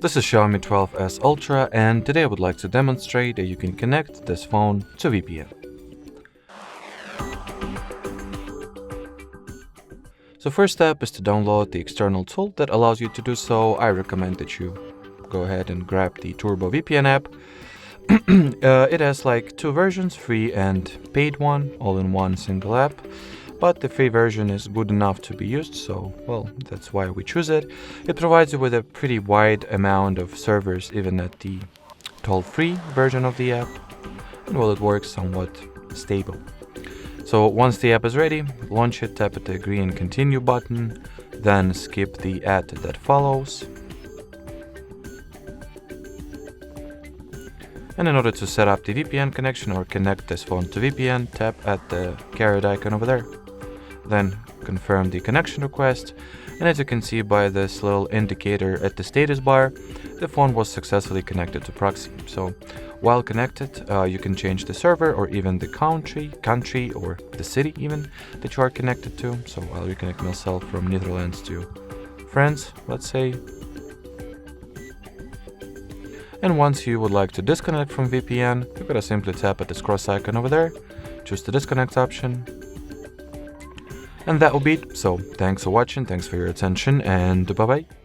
This is Xiaomi 12S Ultra, and today I would like to demonstrate that you can connect this phone to VPN. So first step is to download the external tool that allows you to do so. I recommend that you go ahead and grab the Turbo VPN app. It has like two versions, free and paid one, all in one single app. But the free version is good enough to be used, so, well, that's why we choose it. It provides you with a pretty wide amount of servers, even at the toll-free version of the app. And, well, it works somewhat stable. So once the app is ready, launch it, tap at the agree and continue button, then skip the ad that follows. And in order to set up the VPN connection or connect this phone to VPN, tap at the caret icon over there. Then confirm the connection request, and as you can see by this little indicator at the status bar, the phone was successfully connected to proxy. So while connected, you can change the server or even the country or the city even that you are connected to. So I'll reconnect myself from Netherlands to France, let's say. And once you would like to disconnect from VPN, you're gonna simply tap at this cross icon over there, choose the disconnect option. And that will be it. So thanks for watching, thanks for your attention, and bye bye.